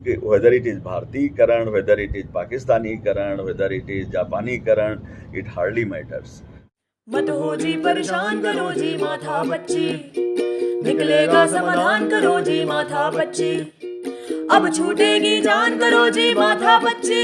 Whether it is Bhartiyakaran, whether it is Pakistani-karan, whether it is Japani-karan, it hardly matters. मत हो जी परेशान करो जी माथा बच्ची निकलेगा समाधान करो जी माथा बच्ची अब छूटेगी जान करो जी माथा बच्ची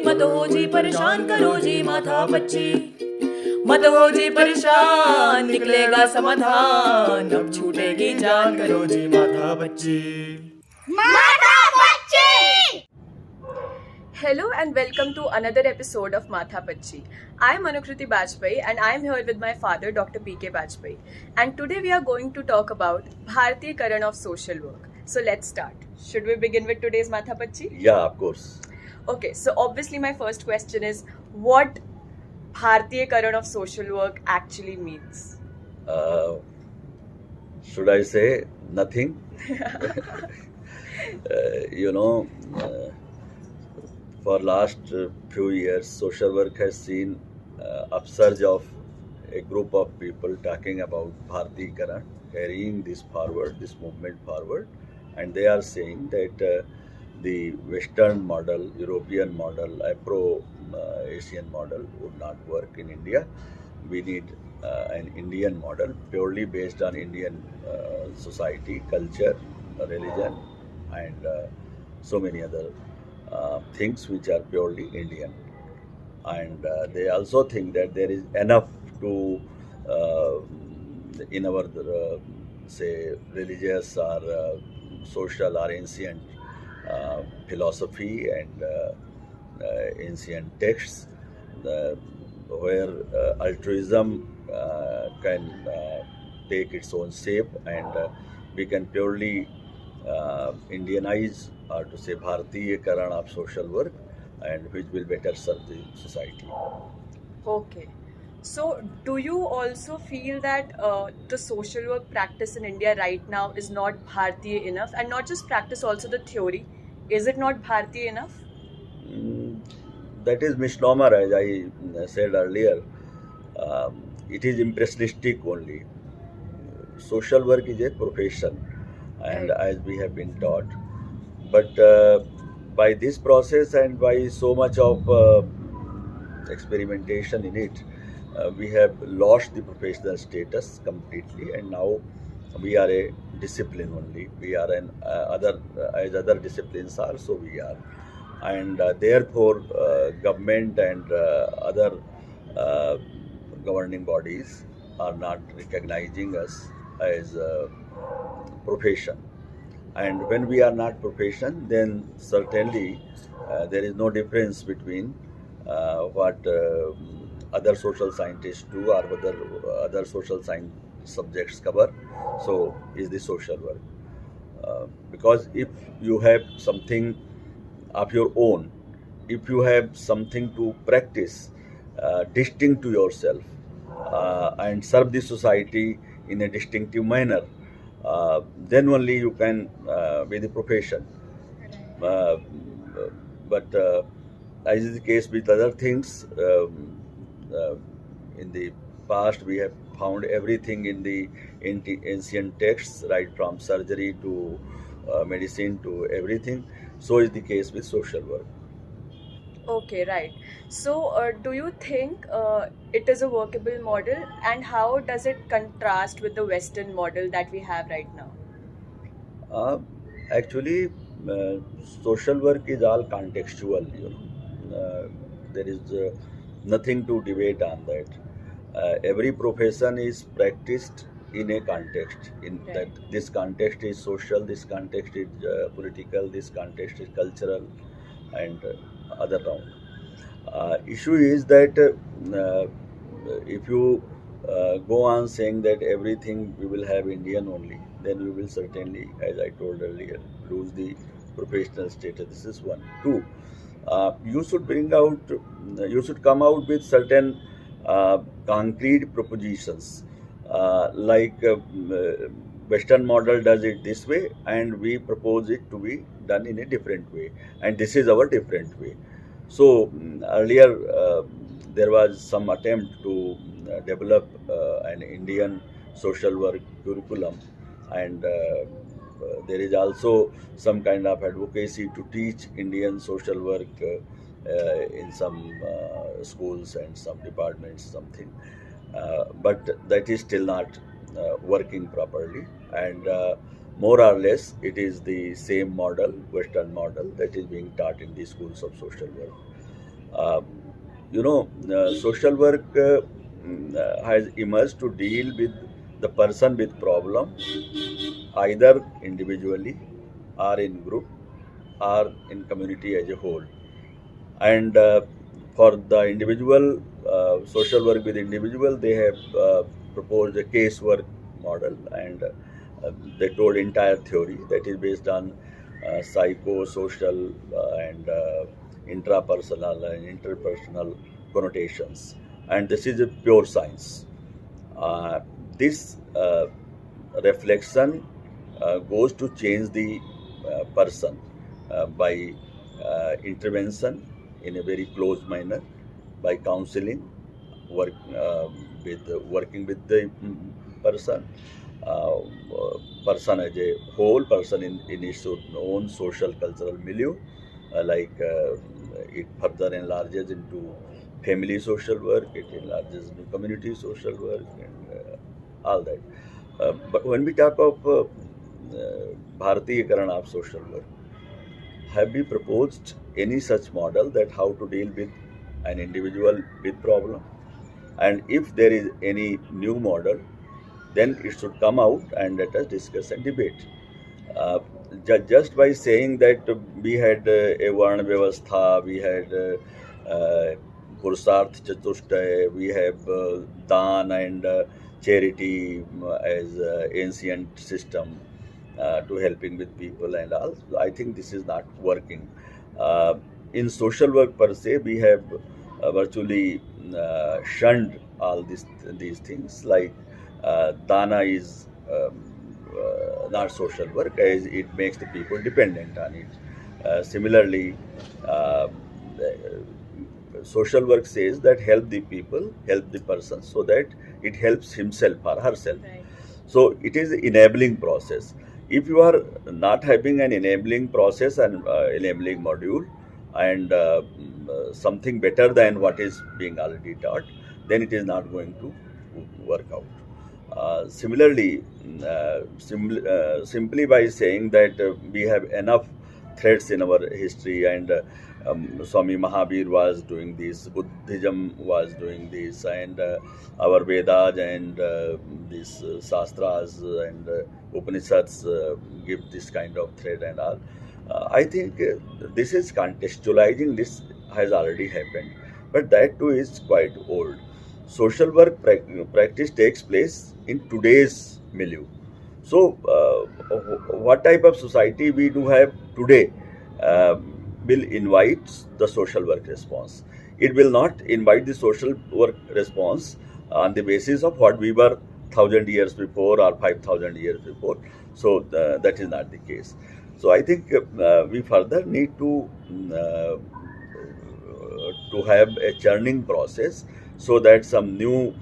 मत हो जी परेशान करो जी माथा बच्ची मत हो जी परेशान निकलेगा समाधान अब छूटेगी जान करो जी माथा बच्ची माथा बच्ची। Hello and welcome to another episode of Matha Pachi. I am Anukriti Bajpai and I am here with my father Dr. P.K. Bajpai. And today we are going to talk about Bhartiyakaran of Social Work. So let's start. Should we begin with today's Matha Pachi? Yeah, of course. Okay, so obviously my first question is what Bhartiyakaran of Social Work actually means? Should I say nothing? you know, for last few years, social work has seen upsurge of a group of people talking about Bhartiyakaran, carrying this forward, this movement forward, and they are saying that the Western model, European model, Afro-Asian model would not work in India. We need an Indian model purely based on Indian society, culture, religion, and so many other things which are purely Indian. And they also think that there is enough to uh, in our say religious or social or ancient philosophy and ancient texts where altruism can take its own shape, and we can purely Indianize, or to say Bhartiyakaran of social work, and which will better serve the society. Okay. So, do you also feel that the social work practice in India right now is not Bharatiya enough, and not just practice, also the theory? Is it not Bharatiya enough? Mm, that is misnomer, as I said earlier. It is impressionistic only. Social work is a profession, and Right. as we have been taught, but by this process and by so much of experimentation in it, we have lost the professional status completely, and now we are a discipline only. We are an other as other disciplines are, so we are, and therefore government and other uh, governing bodies are not recognizing us as a profession. And when we are not profession, then certainly there is no difference between what other social scientists do or whether other social science subjects cover. So is the social work. Because if you have something of your own, if you have something to practice distinct to yourself and serve the society in a distinctive manner, then only you can be the profession. Uh, but as is the case with other things, uh, in the past we have found everything in the ancient texts, right from surgery to medicine to everything. So is the case with social work. Okay, right. So, do you think it is a workable model, and how does it contrast with the Western model that we have right now? Uh, Actually, uh, social work is all contextual. There is nothing to debate on that. Every profession is practiced in a context. In that, Right. this context is social, this context is political, this context is cultural, and other round. Issue is that if you go on saying that everything we will have Indian only, then we will certainly, as I told earlier, lose the professional status. This is one. Two, you should bring out, you should come out with certain concrete propositions, like Western model does it this way, and we propose it to be done in a different way, and this is our different way. So earlier there was some attempt to develop an Indian social work curriculum, and there is also some kind of advocacy to teach Indian social work in some schools and some departments, something. But that is still not working properly. And more or less, it is the same model, Western model, that is being taught in the schools of social work. Uh, Social work has emerged to deal with the person with problem, either individually or in group or in community as a whole. And for the individual, social work with individual, they have proposed a case work model, and they told entire theory that is based on psychosocial and intrapersonal and interpersonal connotations, and this is a pure science. This reflection goes to change the person by intervention in a very close manner, by counseling, work with working with the person, uh, person as a whole, person in its own social cultural milieu, it further enlarges into family social work, it enlarges into community social work, and all that. But when we talk of Bhartiyakaran of social work, have we proposed any such model that how to deal with an individual with problem? And if there is any new model, then it should come out and let us discuss and debate. Uh, just by saying that we had a Varna Vyavastha, we had Purusarth Chatushtay, we have Dan and charity as ancient system to helping with people and all. I think this is not working. In social work per se, we have virtually shunned all these things. Like Dana is not social work, as it makes the people dependent on it. Similarly, uh, social work says that help the people, help the person, so that it helps himself or herself. Right. So it is an enabling process. If you are not having an enabling process and enabling module, and something better than what is being already taught, then it is not going to work out. Similarly, simply by saying that we have enough threads in our history, and Swami Mahavir was doing this, Buddhism was doing this, and our Vedas and these Shastras and Upanishads give this kind of thread and all. I think this is contextualizing, this has already happened, but that too is quite old. Social work practice takes place in today's milieu. So, what type of society we do have today will invite the social work response. It will not invite the social work response on the basis of what we were 1,000 years before or 5,000 years before. So, that is not the case. So, I think we further need to have a churning process, so that some new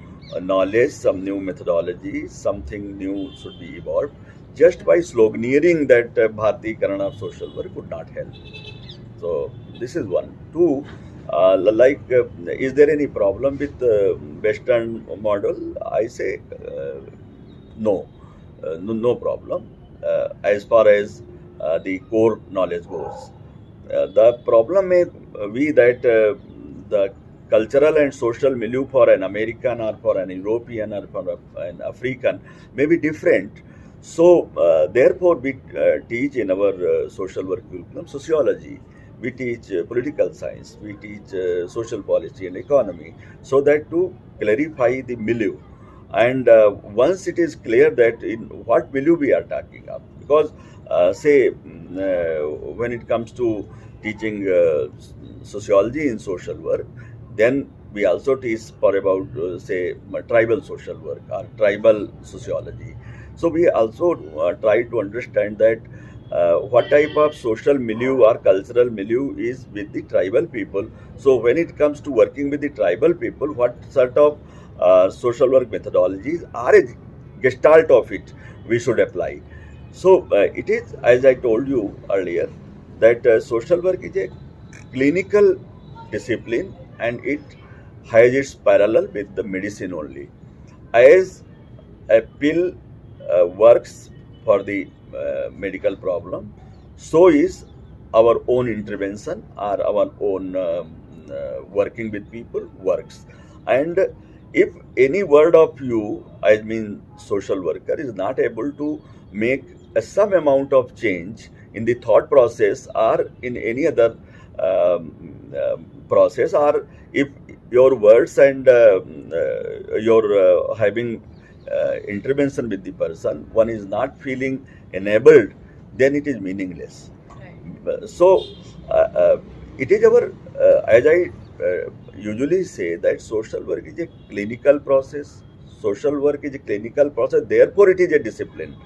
knowledge, some new methodology, something new should be evolved. Just by sloganeering that Bhartiyakaran of social work would not help. So this is one. Two, is there any problem with the Western model? I say no, no problem as far as the core knowledge goes. The problem may be that the cultural and social milieu for an American or for an European or for an African may be different. So, therefore, we teach in our social work curriculum sociology, we teach political science, we teach social policy and economy, so that to clarify the milieu. And once it is clear that in what milieu we are talking of, because when it comes to teaching sociology in social work, then we also teach for about tribal social work or tribal sociology. So we also try to understand that what type of social milieu or cultural milieu is with the tribal people. So when it comes to working with the tribal people, what sort of social work methodologies are a gestalt of it we should apply. So it is, as I told you earlier, that social work is a clinical discipline, and it has its parallel with the medicine only. As a pill works for the medical problem, so is our own intervention or our own working with people works. And if any word of you, I mean social worker, is not able to make some amount of change in the thought process or in any other process, or if your words and your having intervention with the person, one is not feeling enabled, then it is meaningless. So it is our, as I usually say, that social work is a clinical process. Social work is a clinical process, therefore it is a discipline.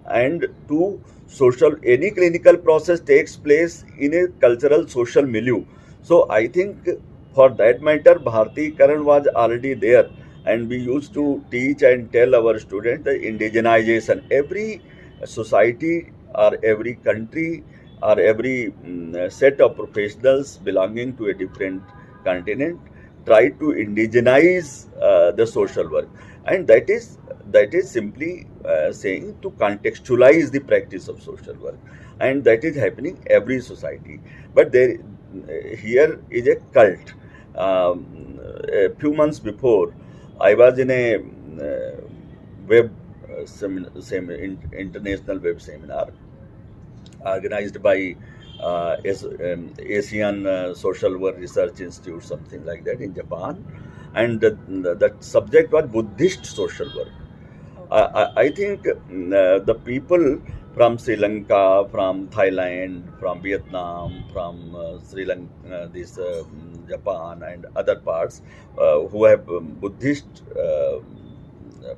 And to social, any clinical process takes place in a cultural social milieu. So I think for that matter, Bhartiyakaran was already there, and we used to teach and tell our students the indigenization. Every society or every country or every set of professionals belonging to a different continent try to indigenize the social work, and that is simply saying to contextualize the practice of social work, and that is happening every society. But there here is a cult. A few months before, I was in a web international web seminar organized by Asian Social Work Research Institute, something like that, in Japan, and that subject was Buddhist social work. I think the people from Sri Lanka, from Thailand, from Vietnam, from Sri Lanka, this Japan and other parts, who have Buddhist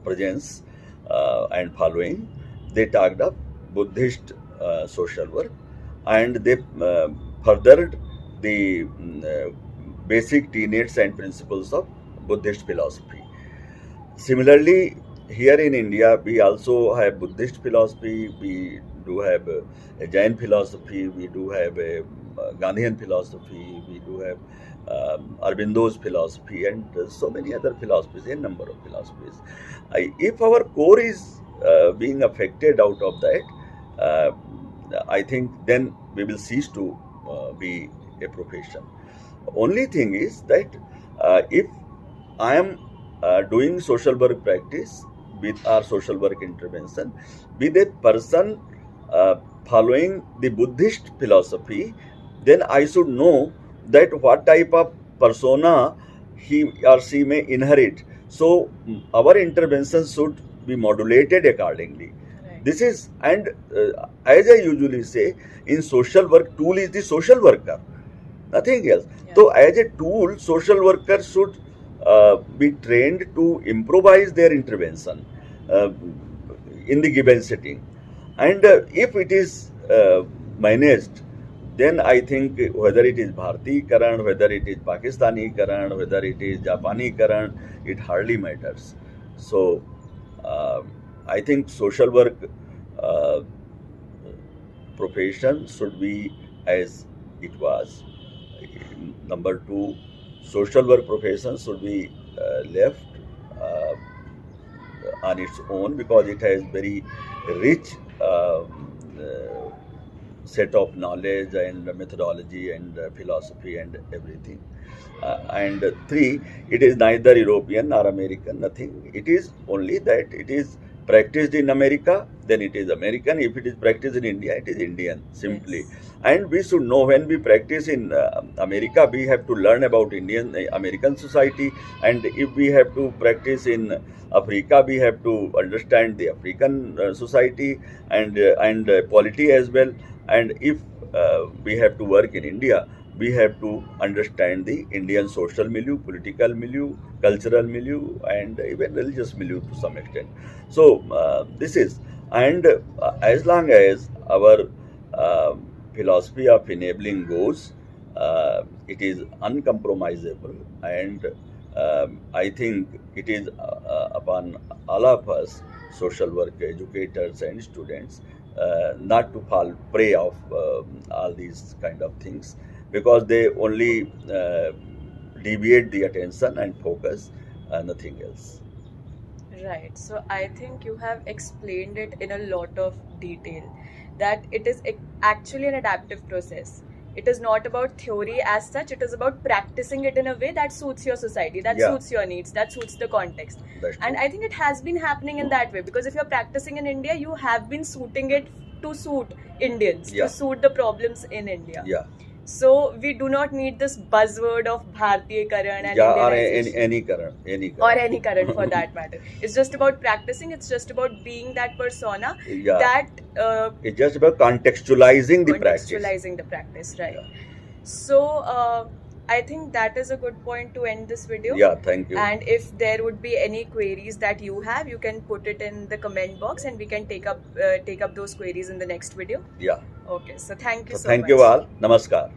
presence and following, they talked of Buddhist social work, and they furthered the basic tenets and principles of Buddhist philosophy. Similarly, here in India, we also have Buddhist philosophy, we do have a Jain philosophy, we do have a Gandhian philosophy, we do have Arbindo's philosophy, and so many other philosophies, a number of philosophies. If our core is being affected out of that, I think then we will cease to be a profession. Only thing is that if I am doing social work practice with our social work intervention with a person following the Buddhist philosophy, then I should know that what type of persona he or she may inherit. So our intervention should be modulated accordingly. This is, and as I usually say, in social work, tool is the social worker, nothing else. So as a tool, social workers should be trained to improvise their intervention in the given setting. And if it is managed, then I think whether it is Bhartiyakaran, whether it is Pakistani-karan, whether it is Japani-karan, it hardly matters. So I think social work profession should be as it was. Number two, social work profession should be left on its own, because it has very rich set of knowledge and methodology and philosophy and everything. And three, it is neither European nor American, nothing. It is only that it is practiced in America, then it is American. If it is practiced in India, it is Indian, simply. And we should know, when we practice in America, we have to learn about Indian American society, and if we have to practice in Africa, we have to understand the African society and polity as well. And if we have to work in India, we have to understand the Indian social milieu, political milieu, cultural milieu, and even religious milieu to some extent. So this is, and as long as our philosophy of enabling goes, it is uncompromisable, and I think it is upon all of us, social work educators and students, not to fall prey of all these kind of things, because they only deviate the attention and focus, nothing else. Right. So I think you have explained it in a lot of detail that it is actually an adaptive process. It is not about theory as such, it is about practicing it in a way that suits your society, that Yeah. suits your needs, that suits the context. That's And true. I think it has been happening in that way, because if you're practicing in India, you have been suiting it to suit Indians, Yeah. to suit the problems in India. Yeah. So we do not need this buzzword of Bhartiyakaran and Yeah, or Indianization. any current, any Or current. any current for that matter. It's just about practicing, it's just about being that persona Yeah. that It's just about contextualizing the practice. contextualizing the practice, right? Yeah. So I think that is a good point to end this video. Yeah, thank you. And if there would be any queries that you have, you can put it in the comment box and we can take up those queries in the next video. Yeah. Okay, so thank you so Thank much. you all. Namaskar.